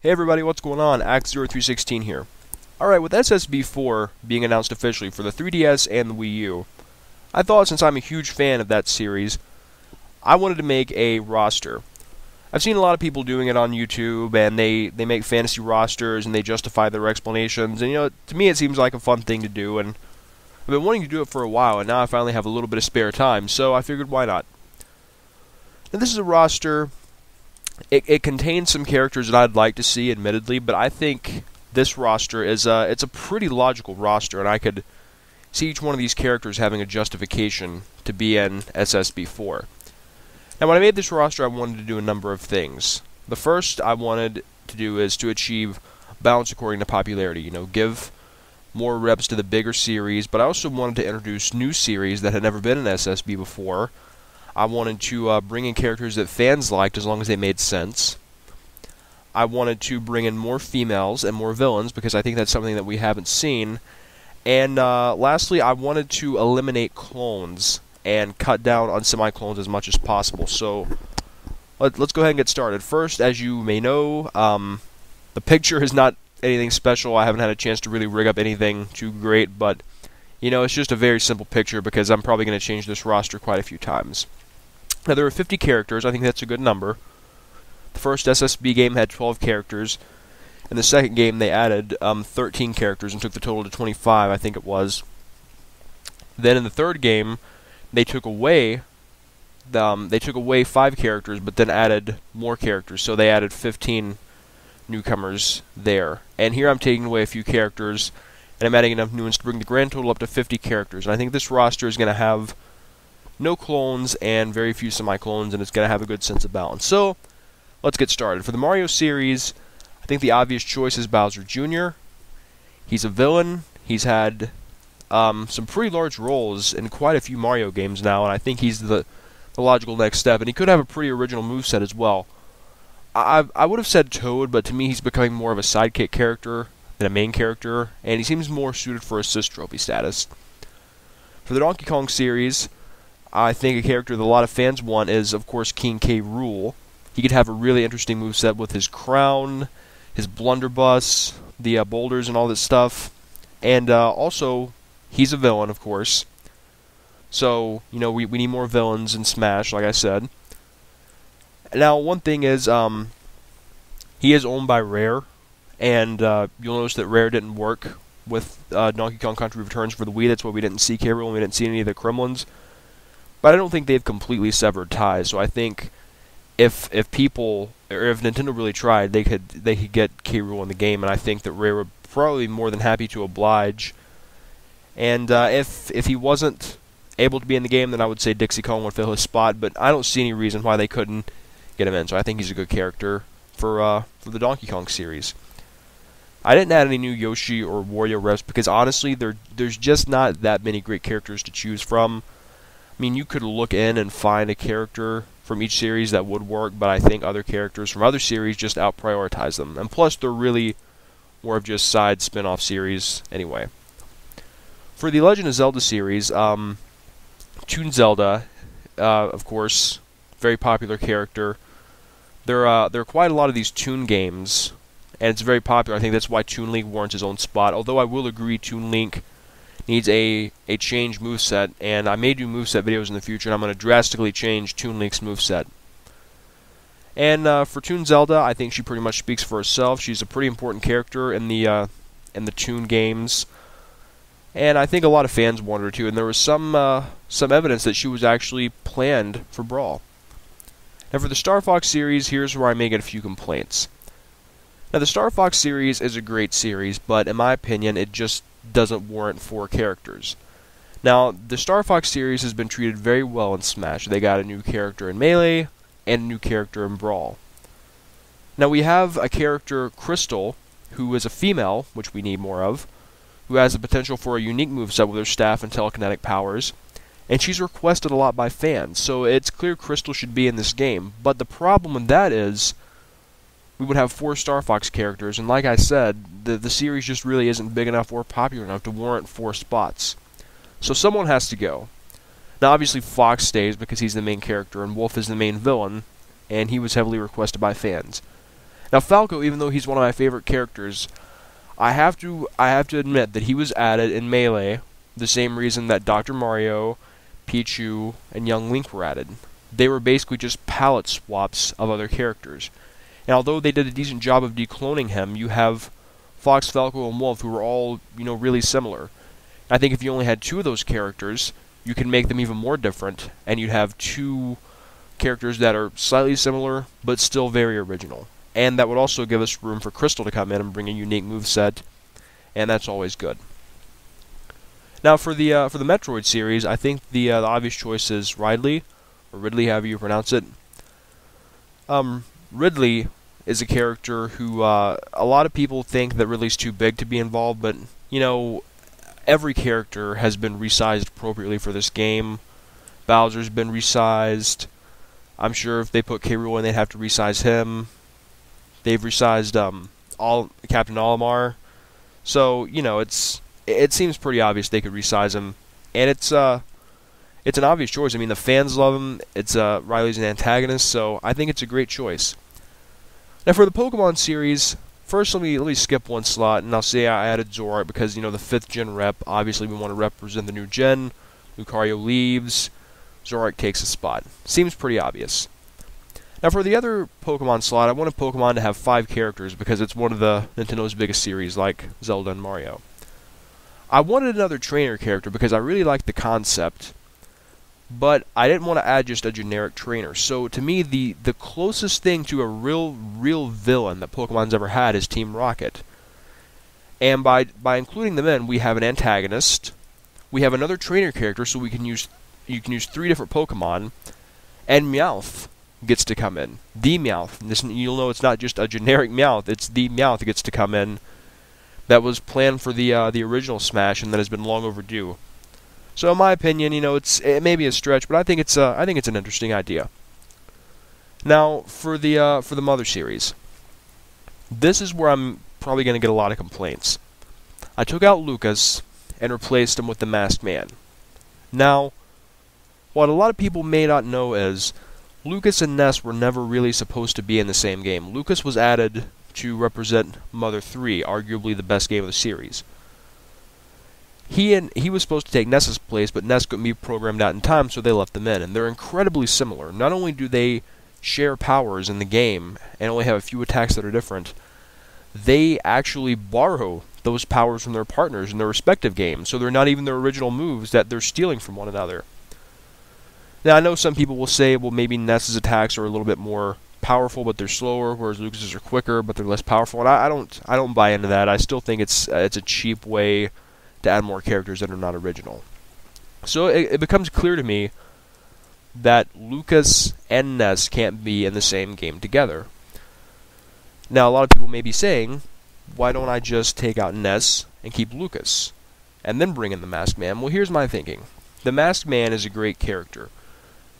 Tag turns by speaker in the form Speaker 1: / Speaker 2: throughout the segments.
Speaker 1: Hey everybody, what's going on? Axe0316 here. Alright, with SSB4 being announced officially for the 3DS and the Wii U, I thought since I'm a huge fan of that series, I wanted to make a roster. I've seen a lot of people doing it on YouTube, and they make fantasy rosters, and they justify their explanations, and to me it seems like a fun thing to do, and I've been wanting to do it for a while, and now I finally have a little bit of spare time, so I figured why not. Now this is a roster. It contains some characters that I'd like to see, admittedly, but I think this roster is it's a pretty logical roster, and I could see each one of these characters having a justification to be in SSB4. Now, when I made this roster, I wanted to do a number of things. The first I wanted to do is to achieve balance according to popularity. Give more reps to the bigger series, but I also wanted to introduce new series that had never been in SSB before. I wanted to bring in characters that fans liked as long as they made sense. I wanted to bring in more females and more villains because I think that's something that we haven't seen. And lastly, I wanted to eliminate clones and cut down on semi-clones as much as possible. So let's go ahead and get started. First, as you may know, the picture is not anything special. I haven't had a chance to really rig up anything too great, but it's just a very simple picture because I'm probably going to change this roster quite a few times. Now, there are 50 characters. I think that's a good number. The first SSB game had 12 characters. In the second game, they added 13 characters and took the total to 25, I think it was. Then in the third game, they took away 5 characters, but then added more characters. So they added 15 newcomers there. And here I'm taking away a few characters, and I'm adding enough new ones to bring the grand total up to 50 characters. And I think this roster is going to have no clones and very few semi-clones, and it's going to have a good sense of balance. So, let's get started. For the Mario series, I think the obvious choice is Bowser Jr. He's a villain. He's had some pretty large roles in quite a few Mario games now, and I think he's the logical next step. And he could have a pretty original moveset as well. I would have said Toad, but to me he's becoming more of a sidekick character than a main character, and he seems more suited for assist trophy status. For the Donkey Kong series, I think a character that a lot of fans want is, of course, King K. Rool. He could have a really interesting moveset with his crown, his blunderbuss, the boulders and all this stuff. And also, he's a villain, of course. So, we need more villains in Smash, like I said. Now, one thing is, he is owned by Rare. And you'll notice that Rare didn't work with Donkey Kong Country Returns for the Wii. That's why we didn't see K. Rool and we didn't see any of the Kremlins. But I don't think they've completely severed ties. So I think if Nintendo really tried, they could get K. Rool in the game, and I think that Rare would probably be more than happy to oblige. And if he wasn't able to be in the game, then I would say Dixie Kong would fill his spot. But I don't see any reason why they couldn't get him in. So I think he's a good character for the Donkey Kong series. I didn't add any new Yoshi or Wario reps because honestly, there's just not that many great characters to choose from. I mean, you could look in and find a character from each series that would work, but I think other characters from other series just out-prioritize them. And plus, they're really more of just side spin-off series anyway. For the Legend of Zelda series, Toon Zelda, of course, very popular character. There are quite a lot of these Toon games, and it's very popular. I think that's why Toon Link warrants his own spot, although I will agree Toon Link needs a changed moveset, and I may do moveset videos in the future, and I'm going to drastically change Toon Link's moveset. And for Toon Zelda, I think she pretty much speaks for herself. She's a pretty important character in the Toon games, and I think a lot of fans want her to, and there was some evidence that she was actually planned for Brawl. And for the Star Fox series, here's where I may get a few complaints. Now, the Star Fox series is a great series, but in my opinion, it just doesn't warrant 4 characters. Now, the Star Fox series has been treated very well in Smash. They got a new character in Melee and a new character in Brawl. Now, we have a character, Crystal, who is a female, which we need more of, who has the potential for a unique moveset with her staff and telekinetic powers, and she's requested a lot by fans, so it's clear Crystal should be in this game. But the problem with that is we would have 4 Star Fox characters, and like I said, the series just really isn't big enough or popular enough to warrant 4 spots. So someone has to go. Now, obviously, Fox stays because he's the main character, and Wolf is the main villain, and he was heavily requested by fans. Now Falco, even though he's one of my favorite characters, I have to admit that he was added in Melee the same reason that Dr. Mario, Pichu, and Young Link were added. They were basically just palette swaps of other characters. And although they did a decent job of decloning him, you have Fox, Falco, and Wolf, who are all, really similar. I think if you only had two of those characters, you can make them even more different, and you'd have two characters that are slightly similar, but still very original. And that would also give us room for Crystal to come in and bring a unique moveset, and that's always good. Now for the Metroid series, I think the obvious choice is Ridley, or Ridley, however you pronounce it. Ridley is a character who a lot of people think that Ridley's too big to be involved, but every character has been resized appropriately for this game. Bowser's been resized. I'm sure if they put K. Rool in, they'd have to resize him. They've resized Captain Olimar. So, it seems pretty obvious they could resize him. And it's an obvious choice. I mean, the fans love him. Riley's an antagonist, so I think it's a great choice. Now for the Pokemon series, first let me skip one slot, and I'll say I added Zoroark because, the 5th gen rep, obviously we want to represent the new gen. Lucario leaves, Zoroark takes a spot. Seems pretty obvious. Now for the other Pokemon slot, I want a Pokemon to have 5 characters because it's one of the Nintendo's biggest series, like Zelda and Mario. I wanted another trainer character because I really liked the concept, but I didn't want to add just a generic trainer. So to me, the closest thing to a real villain that Pokemon's ever had is Team Rocket. And by including them in, we have an antagonist, we have another trainer character, so you can use 3 different Pokemon, and Meowth gets to come in. The Meowth. You'll know it's not just a generic Meowth, it's the Meowth that gets to come in. That was planned for the original Smash and that has been long overdue. So in my opinion, it may be a stretch, but I think it's an interesting idea. Now for the Mother series, this is where I'm probably going to get a lot of complaints. I took out Lucas and replaced him with the Masked Man. Now, what a lot of people may not know is Lucas and Ness were never really supposed to be in the same game. Lucas was added to represent Mother 3, arguably the best game of the series. He was supposed to take Ness's place, but Ness couldn't be programmed out in time, so they left them in. And they're incredibly similar. Not only do they share powers in the game, and only have a few attacks that are different, they actually borrow those powers from their partners in their respective games, so they're not even their original moves that they're stealing from one another. Now, I know some people will say, well, maybe Ness's attacks are a little bit more powerful, but they're slower, whereas Lucas's are quicker, but they're less powerful. And I don't buy into that. I still think it's a cheap way to add more characters that are not original. So it becomes clear to me that Lucas and Ness can't be in the same game together. Now, a lot of people may be saying, why don't I just take out Ness and keep Lucas, and then bring in the Masked Man? Well, here's my thinking. The Masked Man is a great character.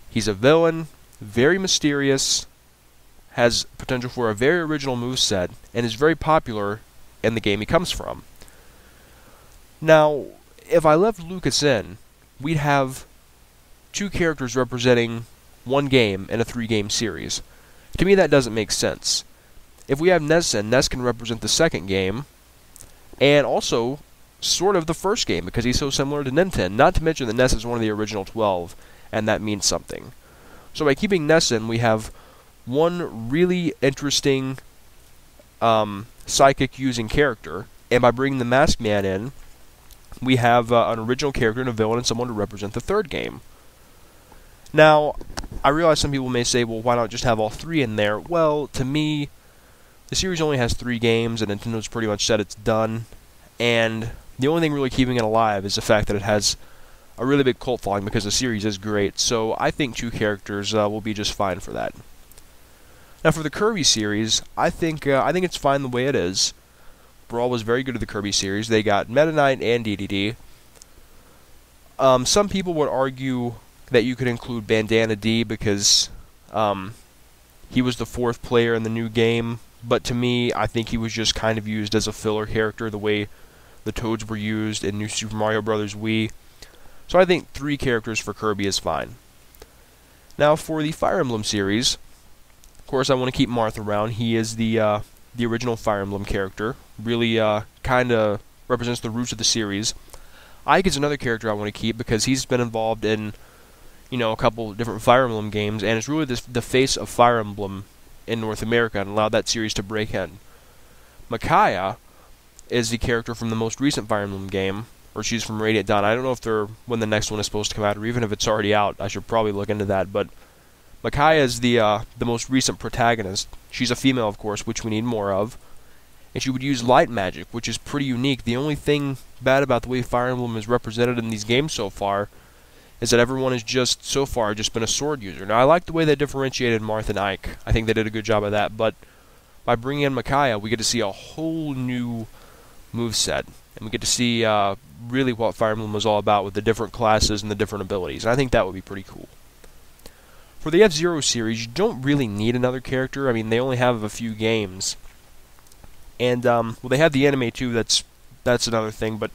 Speaker 1: He's a villain, very mysterious, has potential for a very original moveset, and is very popular in the game he comes from. Now, if I left Lucas in, we'd have 2 characters representing one game in a 3-game series. To me, that doesn't make sense. If we have Ness in, Ness can represent the second game, and also sort of the first game, because he's so similar to Ninten. Not to mention that Ness is one of the original 12, and that means something. So by keeping Ness in, we have one really interesting psychic-using character, and by bringing the Masked Man in, we have an original character and a villain and someone to represent the third game. Now, I realize some people may say, well, why not just have all 3 in there? Well, to me, the series only has 3 games, and Nintendo's pretty much said it's done, and the only thing really keeping it alive is the fact that it has a really big cult following because the series is great, so I think 2 characters will be just fine for that. Now for the Kirby series, I think it's fine the way it is. Brawl was very good at the Kirby series. They got Meta Knight and DDD. Some people would argue that you could include Bandana D because he was the 4th player in the new game, but to me, I think he was just kind of used as a filler character the way the Toads were used in New Super Mario Bros. Wii. So I think 3 characters for Kirby is fine. Now for the Fire Emblem series, course, I want to keep Marth around. He is the original Fire Emblem character. Really, kind of represents the roots of the series. Ike is another character I want to keep because he's been involved in, a couple different Fire Emblem games, and it's really the face of Fire Emblem in North America and allowed that series to break in. Micaiah is the character from the most recent Fire Emblem game, or she's from Radiant Dawn. I don't know when the next one is supposed to come out, or even if it's already out. I should probably look into that, but Micaiah is the most recent protagonist. She's a female, of course, which we need more of. And she would use light magic, which is pretty unique. The only thing bad about the way Fire Emblem is represented in these games so far is that everyone has so far been a sword user. Now, I like the way they differentiated Marth and Ike. I think they did a good job of that, but by bringing in Micaiah, we get to see a whole new moveset. And we get to see really what Fire Emblem was all about with the different classes and the different abilities. And I think that would be pretty cool. For the F-Zero series, you don't really need another character. I mean, they only have a few games. And, well, they have the anime too, that's another thing, but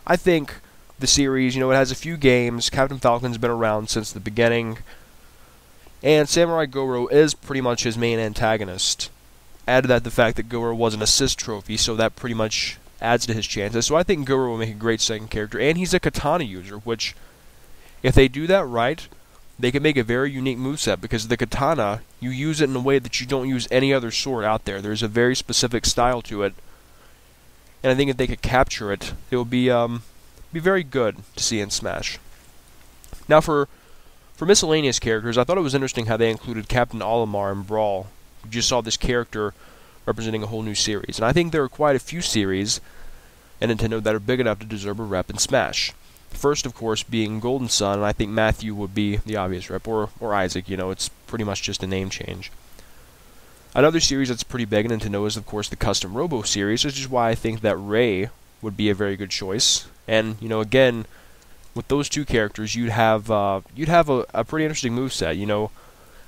Speaker 1: I think the series, it has a few games. Captain Falcon's been around since the beginning, and Samurai Goro is pretty much his main antagonist. Add to that the fact that Goro was an assist trophy, so that pretty much adds to his chances. So I think Goro will make a great second character, and he's a katana user, which, if they do that right, they can make a very unique moveset, because the katana, you use it in a way that you don't use any other sword out there. There's a very specific style to it, and I think if they could capture it, it would be very good to see in Smash. Now for miscellaneous characters, I thought it was interesting how they included Captain Olimar in Brawl. You just saw this character representing a whole new series, and I think there are quite a few series in Nintendo that are big enough to deserve a rep in Smash. First, of course, being Golden Sun, and I think Matthew would be the obvious rep, or Isaac, it's pretty much just a name change. Another series that's pretty big in Nintendo is, of course, the Custom Robo series, which is why I think that Ray would be a very good choice. And, again, with those two characters, you'd have a pretty interesting moveset.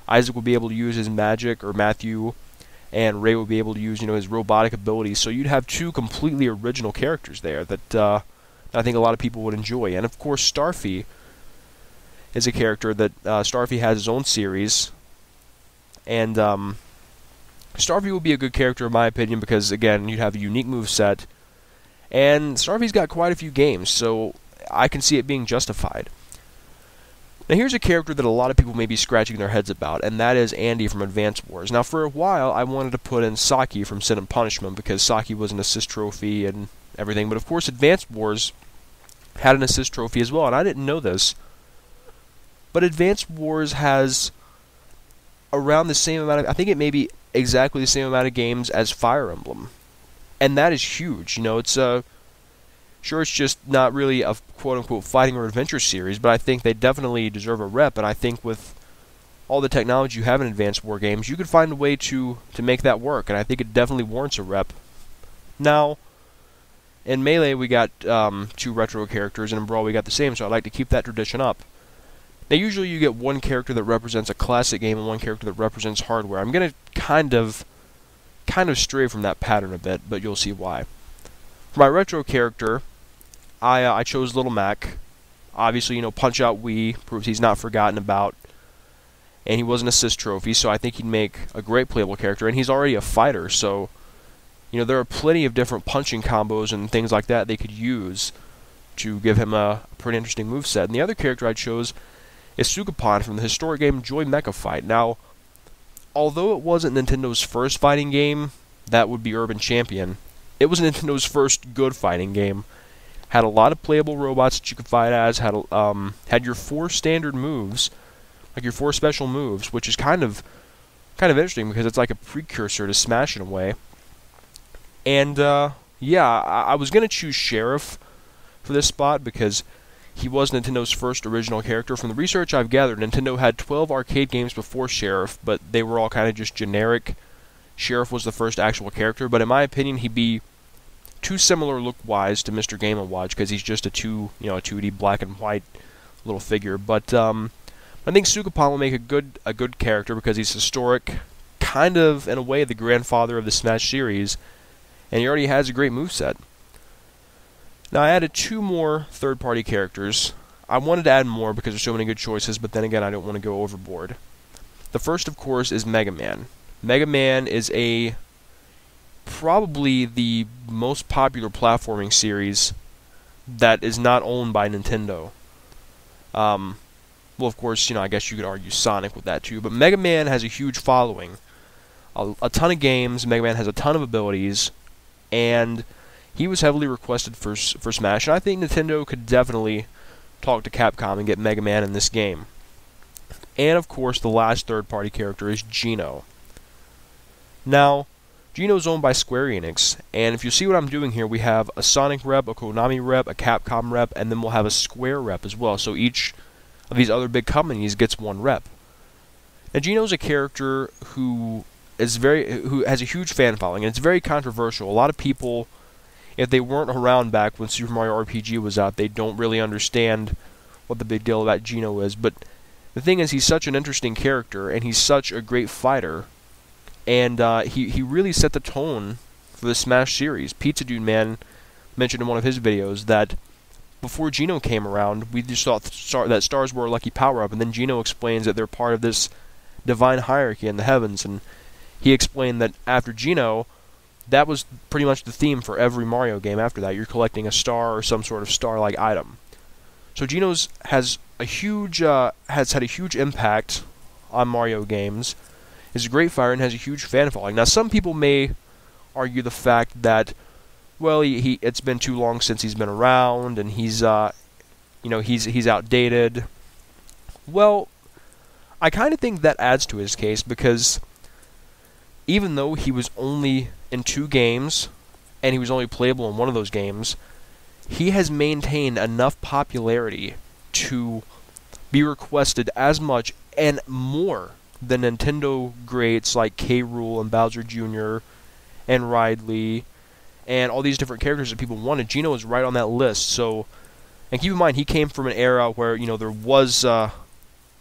Speaker 1: Isaac would be able to use his magic, or Matthew, and Ray would be able to use, his robotic abilities, so you'd have two completely original characters there that, I think a lot of people would enjoy. And of course, Starfy is a character that Starfy has his own series, and Starfy would be a good character in my opinion because, again, you'd have a unique moveset, and Starfy's got quite a few games, so I can see it being justified. Now here's a character that a lot of people may be scratching their heads about, and that is Andy from Advance Wars. Now for a while, I wanted to put in Saki from Sin and Punishment because Saki was an assist trophy and everything, but of course Advance Wars had an assist trophy as well, and I didn't know this. But Advance Wars has around the same amount of, I think it may be exactly the same amount of games as Fire Emblem. And that is huge. It's sure, it's just not really a quote-unquote fighting or adventure series, but I think they definitely deserve a rep, and I think with all the technology you have in Advance War games, you could find a way to make that work, and I think it definitely warrants a rep. Now, in Melee, we got two retro characters, and in Brawl, we got the same, so I'd like to keep that tradition up. Now, usually you get one character that represents a classic game and one character that represents hardware. I'm going to kind of stray from that pattern a bit, but you'll see why. For my retro character, I chose Little Mac. Obviously, Punch-Out Wii proves he's not forgotten about, and he was an assist trophy, so I think he'd make a great playable character, and he's already a fighter, so there are plenty of different punching combos and things like that they could use to give him a pretty interesting moveset. And the other character I chose is Sukapon from the historic game Joy Mecha Fight. Now, although it wasn't Nintendo's first fighting game, that would be Urban Champion, it was Nintendo's first good fighting game. Had a lot of playable robots that you could fight as, had your 4 standard moves, like your 4 special moves, which is kind of interesting because it's like a precursor to Smash in a way. And, yeah, I was going to choose Sheriff for this spot because he was Nintendo's first original character. From the research I've gathered, Nintendo had 12 arcade games before Sheriff, but they were all kind of just generic. Sheriff was the first actual character, but in my opinion, he'd be too similar look-wise to Mr. Game & Watch because he's just a 2D black and white little figure. But I think Sukapon will make a good character because he's historic, kind of, in a way, the grandfather of the Smash series, and he already has a great moveset. Now, I added 2 more third-party characters. I wanted to add more because there's so many good choices, but then again, I don't want to go overboard. The first, of course, is Mega Man. Mega Man is probably the most popular platforming series that is not owned by Nintendo. Well, of course, I guess you could argue Sonic with that too, but Mega Man has a huge following. A ton of games, Mega Man has a ton of abilities, and he was heavily requested for Smash, and I think Nintendo could definitely talk to Capcom and get Mega Man in this game. And, of course, the last third-party character is Geno. Now, Geno's owned by Square Enix, and if you see what I'm doing here, we have a Sonic rep, a Konami rep, a Capcom rep, and then we'll have a Square rep as well, so each of these other big companies gets one rep. Now, Geno's a character who has a huge fan following, and it's very controversial. A lot of people, if they weren't around back when Super Mario RPG was out, they don't really understand what the big deal about Geno is, but the thing is, he's such an interesting character, and he's such a great fighter, and he really set the tone for the Smash series. Pizza Dude Man mentioned in one of his videos that before Geno came around, we just thought that stars were a lucky power-up, and then Geno explains that they're part of this divine hierarchy in the heavens, and he explained that after Geno, that was pretty much the theme for every Mario game after that. You're collecting a star or some sort of star-like item. So Geno's has had a huge impact on Mario games. Is a great fighter and has a huge fan following. Now, some people may argue the fact that, well, it's been too long since he's been around, and he's outdated. Well, I kind of think that adds to his case, because even though he was only in 2 games, and he was only playable in one of those games, he has maintained enough popularity to be requested as much and more than Nintendo greats like K. Rool and Bowser Jr. and Ridley and all these different characters that people wanted. Geno is right on that list. So, and keep in mind, he came from an era where there was no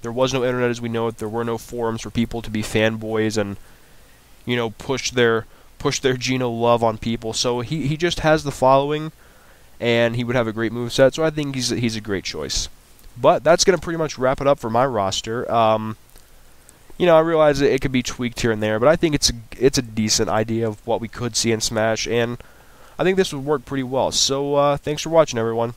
Speaker 1: internet as we know it. There were no forums for people to be fanboys and push their Geno love on people. So he just has the following, and he would have a great moveset. So I think he's a great choice. But that's going to pretty much wrap it up for my roster. I realize that it could be tweaked here and there, but I think it's a decent idea of what we could see in Smash, and I think this would work pretty well. So, thanks for watching, everyone.